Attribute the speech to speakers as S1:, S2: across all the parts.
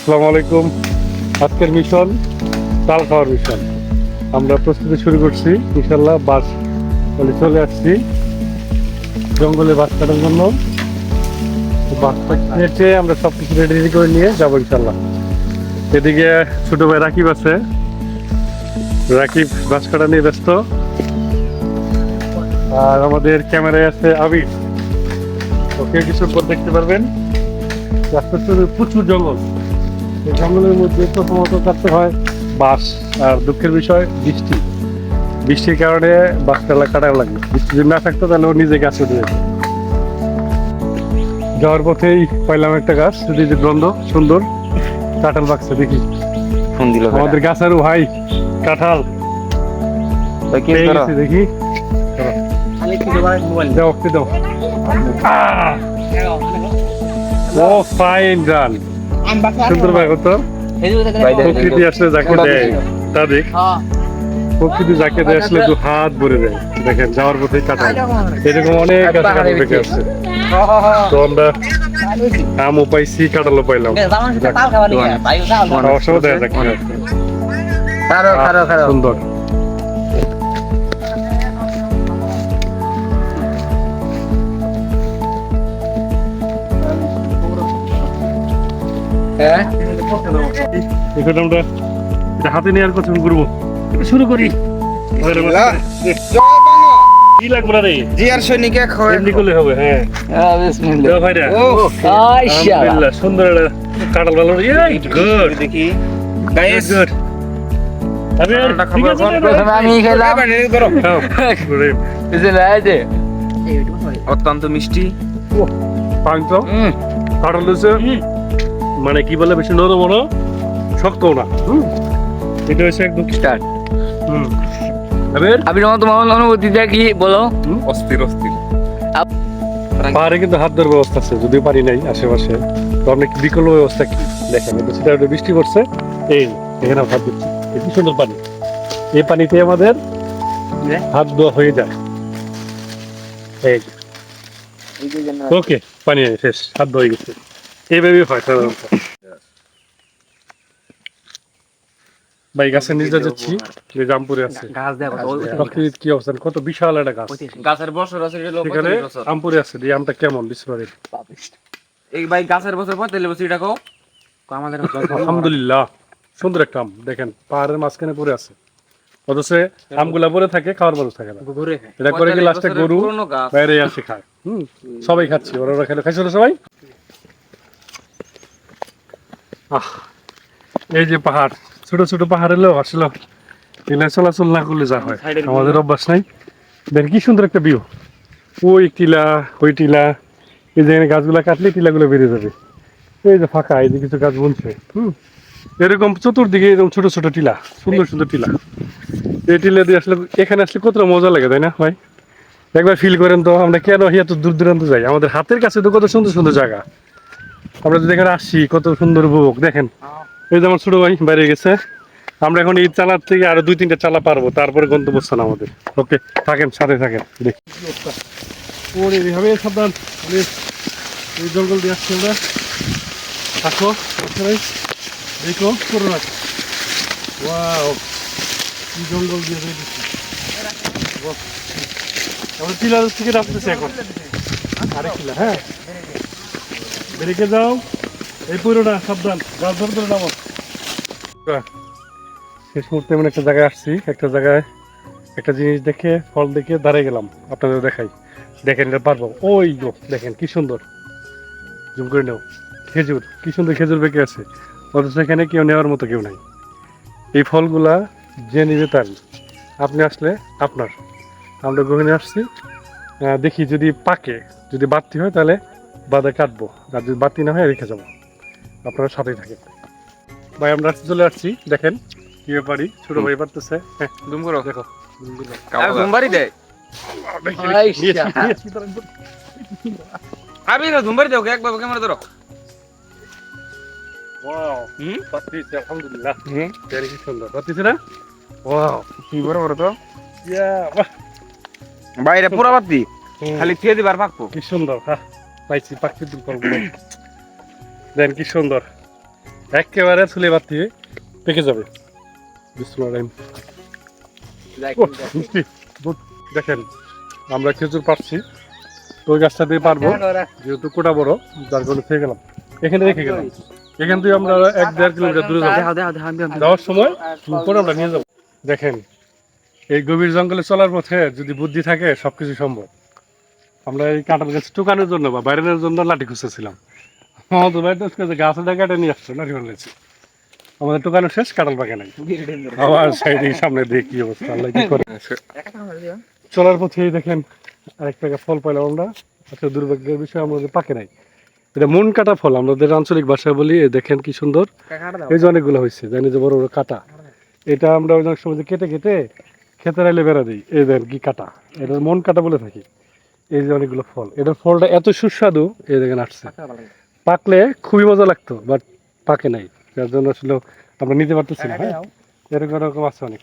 S1: আসসালামু আলাইকুম। আজকের মিশন তাল খাওয়ার মিশন। আমরা প্রস্তুতি শুরু করছি, ইনশাল্লাহ বাস বলে চলে আসছি জঙ্গলে বাস কাটার জন্য। বাসটা কেটে আমরা সব কিছু রেডি করে নিয়ে যাবো ইনশাল্লাহ। এদিকে ছোট ভাই রাকিব আছে, রাকিব বাস কাটা নিয়ে ব্যস্ত। আর আমাদের ক্যামেরায় আছে আবির, ওকে কিছুর পর দেখতে পারবেন। প্রচুর জঙ্গল, এই জঙ্গলের মধ্যে প্রথমত কাটতে হয় বাঁশ। আর দুঃখের বিষয় বৃষ্টির কারণে বাঁশটা কাটাও লাগে। বৃষ্টি যদি না থাকতো তাহলে ও নিজে গাছে দিয়ে যেত। যাওয়ার পথেই পাইলাম একটা গাছ, যদি দ্বন্দ্ব সুন্দর কাঁঠাল বাগছে দেখি। আমাদের গাছেরও ভাই কাঁঠাল পেয়ে গেছি, দেখি দাও। ও ফাইন গান, সুন্দর ভাই তো। প্রকৃতি আসলে যাকে দেয় তা দেখ, প্রকৃতি যাকে দেয় আসলে দু হাত ভরে দেয়। দেখেন যাওয়ার পথে কাঁঠাল, এরকম অনেক গাছে কাঁঠাল পেকে আসছে। তো আমরা আমও পাইছি, কাঁঠালও পাইলাম। অবশ্য দেখা যাক সুন্দর। এখন আমরা হাতে নিয়ে আর কতক্ষণ ঘুরবো, শুরু করি। কি লাগবে রে?
S2: জিয়ার সৈনিক
S1: এমনি করলে হবে। হ্যাঁ বিসমিল্লাহ ভাইরা। আলহামদুলিল্লাহ সুন্দর কাঁঠাল ভালো। গুড,
S2: দেখি গাইস,
S1: গুড। আমি
S2: আমি খেলাম। অত্যন্ত মিষ্টি
S1: পান্ত কাঁঠাল দিয়েছে, মানে কি বলে বেশি নরম না শক্ত না। এটা হচ্ছে একদম
S2: স্টার্ট।
S1: আমি
S2: তোমার অনুভূতিটা কি বলো?
S1: অস্থির পাহাড়ে কিন্তু হাত ধরার ব্যবস্থা আছে, যদিও পারি নাই আশেপাশে। তো অনেক বিকল্প ব্যবস্থা কি দেখেন, সেটা বৃষ্টি পড়ছে, এই এখানে হাত দিচ্ছি, কি সুন্দর পানি। এই পানিতে আমাদের হাত ধোয়া হয়ে যায়। ওকে, পানি শেষ, হাত ধোয়া গেছে। এইভাবে হয় সাধারণত। ভাই গাছের নিচে যাচ্ছি, যে জামপুরে আছে প্রকৃতির কি অবস্থান, কত বিশাল একটা গাছ।
S2: গাছের বছর আছে,
S1: সেখানে আমপুরে আছে, এই আমটা কেমন বিস্ফোরণ।
S2: এই ভাই গাছের বছর 45 বছর, এটা কও আমাদের।
S1: আলহামদুলিল্লাহ সুন্দর একটা আম, দেখেন পাহাড়ের মাঝখানে পড়ে আছে। অথচ আমগুলা পরে থাকে, খাওয়ার মানুষ থাকে না। এটা করে কি লাস্টে গরু বাইরে আসে খায়। সবাই খাচ্ছি, ওরা খেলে খাইছিল সবাই। এই যে পাহাড়, ছোট ছোট পাহাড় এলেও আসলে এগুলো চলাচল না করলে যা হয়, আমাদের অভ্যাস নাই। দেখেন কি সুন্দর একটা ভিউ, ওই টিলা ওই টিলা, এই যেখানে গাছগুলা কাটলে টিলাগুলো বেরিয়ে যাবে। এই যে ফাঁকা, এই যে কিছু গাছ বুনছে। এরকম চতুর্দিকে এরকম ছোট ছোট টিলা, সুন্দর সুন্দর টিলা। এই টিলা দিয়ে আসলে এখানে আসলে কতটা মজা লাগে, তাই না ভাই? একবার ফিল করেন তো, আমরা কেন এত দূর দূরান্ত যাই? আমাদের হাতের কাছে তো কত সুন্দর সুন্দর জায়গা। আমরা যদি এখানে আসি, কত সুন্দর উপভোগ। দেখেন এই যে আমার ছোট ভাই বাইরে গেছে, আমরা এখন এই চালার থেকে আরো 2-3টা চালা পারবো, তারপরে গন্তব্যস্থান আমাদের। ওকে, থাকেন, সাথে থাকেন। দেখি এইভাবে সাবধান, এই জঙ্গল দিয়ে আসছি আমরা। থাকো, দেখো করো না। ওয়াও, কি জঙ্গল দিয়ে দিচ্ছি আমরা। টিলার থেকে আসতেছি এখন, আরেক টিলা। হ্যাঁ বেরিয়ে যাও, এই পুরোটা সাবধান, গাছ ধরে ধরে নামো। শেষ মুহূর্তে এমন একটা জায়গায় আসছি, একটা জায়গায় একটা জিনিস দেখে, ফল দেখে দাঁড়িয়ে গেলাম, আপনাদের দেখাই। দেখেন এটা পারবো, ওই গো দেখেন কি সুন্দর, জুম করে নেও। খেজুর, কি সুন্দর খেজুর পেকে আছে, অথচ এখানে কেউ নেওয়ার মতো কেউ নাই। এই ফলগুলা যে নিবে তার, আপনি আসলে আপনার। আমরা গহনে আসছি, দেখি যদি পাকে, যদি বাড়তি হয় তাহলে বাদে কাটবো, আর যদি বাড়তি না হয় রেখে যাবো। আপনারা সাথেই থাকেন ভাই। আমরা চলে আসছি, দেখেন কি ব্যাপারই, ছোট ভাই পারতেছে। হ্যাঁ জুম করো, দেখো
S2: জুমবারি দেয়। আমি না জুমবারি দেও, একবার ক্যামেরা ধরো।
S1: ওয়াও, পারতেছে আলহামদুলিল্লাহ। very সুন্দর পারতেছে না? ওয়াও,
S2: কি বড় বড় তো।
S1: ইয়া বাহ,
S2: বাইরে পুরা বাতি, খালি থিয়ে দিবার পাকবো।
S1: কি সুন্দর। হ্যাঁ পাইছি, প্রাকৃতিক ফলগুলো দেন কি সুন্দর। একেবারে চুলে বাতি পেকে যাবে। বিসমিল্লাহির ওহ, মিষ্টি। গুড। দেখেন আমরা খেজুর পাচ্ছি, তো ওই গাছটা দিয়ে পারবো, যেহেতু কোটা বড় যার কারণে খেয়ে গেলাম, এখানে রেখে গেলাম। এখান থেকে আমরা 1-1.5 কিলোমিটার দূরে যাবো, যাওয়ার সময় পরে আমরা নিয়ে যাবো। দেখেন এই গভীর জঙ্গলে চলার পথে যদি বুদ্ধি থাকে সবকিছু সম্ভব। আমরা এই কাঁঠাল গাছ টুকানোর জন্য বা বাইরের জন্য লাঠি খুঁজতেছিলাম, আমাদের বাড়িতে গাছটা কেটে নিয়ে আসছে লাঠি বানিয়েছে। আমাদের টুকানো শেষ, কাঁঠাল পাকে নাই। আবার সাইডে সামনে দিয়ে কি অবস্থা, আল্লাহ কি করে। চলার পথে দেখেন আরেকটা ফল পাইলাম আমরা। আচ্ছা, দুর্ভাগ্যের বিষয় আমাদের পাকে নাই। এটা মন কাটা ফল, আমাদের আঞ্চলিক ভাষায় বলি। এই দেখেন কি সুন্দর, এই যে অনেকগুলো হয়েছে, জানি যে বড় বড় কাটা। এটা আমরা অনেক সময় যে কেটে কেটে খেতে আইলে বেড়া দিই, এই দেখেন কি কাটা, এটা মন কাটা বলে থাকি। এই যে অনেকগুলো ফল, এটার ফলটা এত সুস্বাদু, এই দেখেন আসছে। পাকলে খুবই মজা লাগতো, বাট পাকে নাই, যার জন্য আসলে আমরা নিতে পারতেছি না। হ্যাঁ, এরকম এরকম আছে অনেক।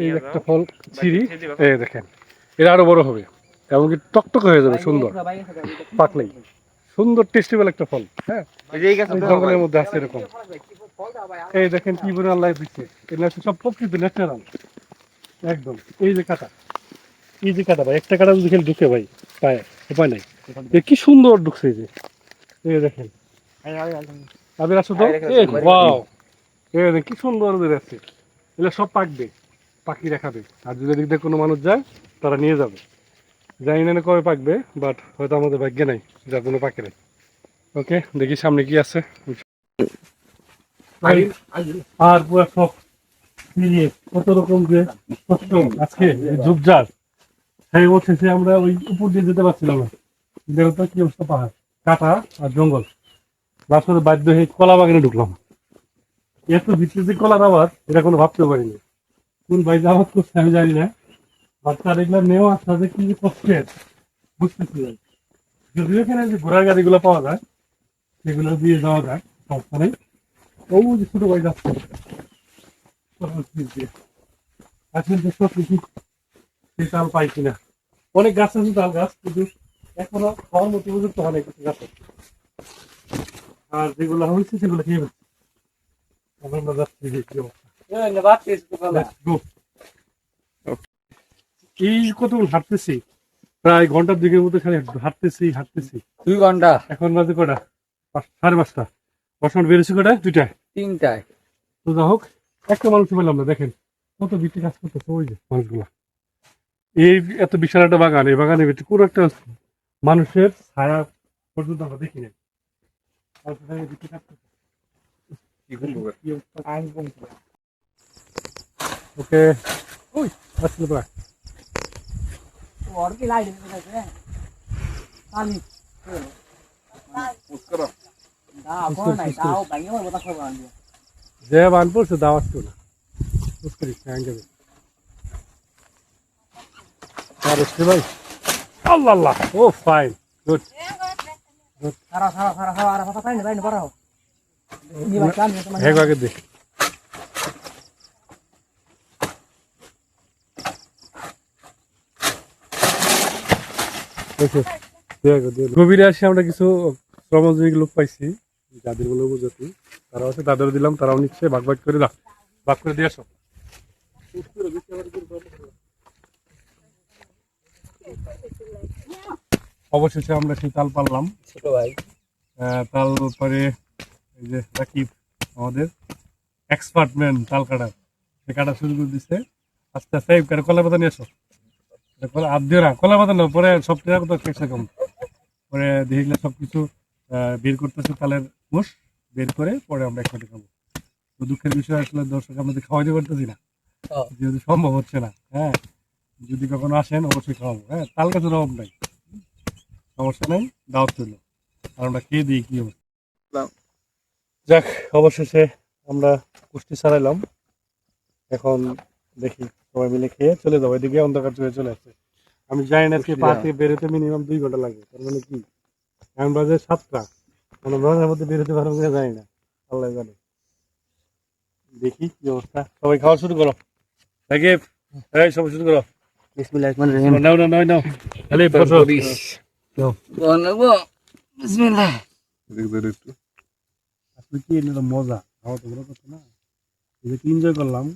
S1: এই একটা ফল ছিঁড়ি, এই দেখেন এটা আরো বড় হবে, এমনকি টকটক হয়ে যাবে সুন্দর পাকলেই। সুন্দর টেস্টিবল একটা ফল। হ্যাঁ, এই জঙ্গলের মধ্যে আছে এরকম। এই দেখেন কি পরিমাণ লাইফ দিচ্ছে, এগুলো সব প্রকৃতি, ন্যাচারাল একদম। এই যে কাটা, এই যে কাটা ভাই, একটা কাটা যদি খেলে ঢুকে ভাই পায়ে, উপায় নাই। এ কি সুন্দর ঢুকছে, এই যে এই দেখেন। আবির আসো তো, ওয়াও, এই দেখেন কি সুন্দর বের আছে। এগুলো সব পাকবে, পাখি দেখাবে। আর যদি এদিক দিয়ে কোনো মানুষ যায় তারা নিয়ে যাবে। জানি না কবে পাকবে, বাট হয়তো আমাদের ভাগ্যে নাই, যার জন্য পাকে নাই। ওকে, দেখি সামনে কি আছে। আর পুরো সব মিলিয়ে কত রকম যে কষ্ট আজকে ঝুপঝাড়, সেই বছর আমরা ওই উপর দিয়ে যেতে পারছিলাম না। দেখো তো কি অবস্থা, পাহাড় কাটা আর জঙ্গল। রাস্তাতে বাধ্য হয়ে কলা বাগানে ঢুকলাম। এত ভিতরে যে কলার আবার, এটা কোনো ভাবতে পারিনি। কোন বাইরে আবাদ করছে আমি জানি না, বাচ্চার এগুলো নেওয়া আসা যে কি কষ্টের বুঝতেছি না। যদিও এখানে যে ঘোড়ার গাড়িগুলো পাওয়া যায় সেগুলো দিয়ে যাওয়া যায়, সমস্যা নেই। ও যে ছোট ভাই যাচ্ছে আসলে সত্যি কি সেই তাল পাই কিনা। অনেক গাছ আছে তাল গাছ, কিন্তু এখনো খাওয়ার মতো উপযুক্ত হয় না কিছু গাছ। আর যেগুলো হয়েছে সেগুলো খেয়ে ফেলছে। আমরা যাচ্ছি যে কি অবস্থা। Let's go. এই কতক্ষণ হাঁটতেছি, প্রায় ঘন্টার দিকের মতো খালি হাঁটতেছি।
S2: 2 ঘন্টা।
S1: এখন বাজে কটা, 5:30। বর্ষমান বেরোছি কটা, 2টায়
S2: 3টায়।
S1: তো যা হোক, একটা মানুষ পেলাম না। দেখেন কত ভিতরে কাজ করতেছে ওই যে মানুষগুলা। এই এত বিশাল একটা বাগান, এই বাগানের ভিতরে কোনো একটা মানুষের ছায়া পর্যন্ত আমরা দেখি নাই। ওকে, ওই আসলে প্রায় যে বান পড়ছে দাওয়াত তো না বুঝতে যাবে। আর আসলে ভাই, আল্লাহ আল্লাহ, ও ফাইন, গুড। হ্যাঁ আগে দেখ, গভীরে আসি আমরা কিছু শ্রমজীবী লোক পাইছি, যাদের বলে উপজাতি, তারাও আছে, তাদেরও দিলাম, তারাও নিচ্ছে, ভাগ ভাগ করে দাও, ভাগ করে দিয়ে আসো। অবশেষে আমরা সেই তাল পারলাম,
S2: ছোট ভাই।
S1: তাল পরে এই যে রাকিব আমাদের এক্সপার্ট ম্যান তাল কাটার, সে কাটা শুরু করে দিচ্ছে আস্তে আস্তে। কলা পাতা নিয়ে আসো, আর দিও না, কলা পাতা না, পরে সব তো কেসে কম। পরে দেখলে সবকিছু বের করতেছে, তালের মুষ বের করে পরে আমরা একসাথে খাবো। তো দুঃখের বিষয় আসলে দর্শক আমাদের খাওয়াইতে পারতেছি না, যেহেতু সম্ভব হচ্ছে না। হ্যাঁ, যদি কখনো আসেন অবশ্যই খাওয়াবো। হ্যাঁ, তাল গাছের অভাব নাই, সমস্যা নেই, দাওয়াত চললো, আর আমরা খেয়ে দিই কি হবে। যাক, অবশেষে আমরা কুষ্টি ছাড়াইলাম। এখন দেখি সবাই মিলে খেয়ে চলে যাবো, এদিকে অন্ধকার চলে আসছে। আমি জানি না কি পা থেকে বেরোতে মিনিমাম 2 ঘন্টা লাগবে। তার মানে কি, এখন বাজে 7টা, মানে 9টার মধ্যে বেরোতে পারবো কিনা জানি না, আল্লাহ জানে। দেখি কি অবস্থা। সবাই খাওয়া শুরু করো, রাকিব, এই সবাই শুরু করো।
S2: বিসমিল্লাহির রহমানির রহিম।
S1: নাও খালি বসো।
S2: বিসমিল্লাহ।
S1: আসলে কি এটা মজা। খাওয়া তো বড় কথা না, এই যে এনজয় করলাম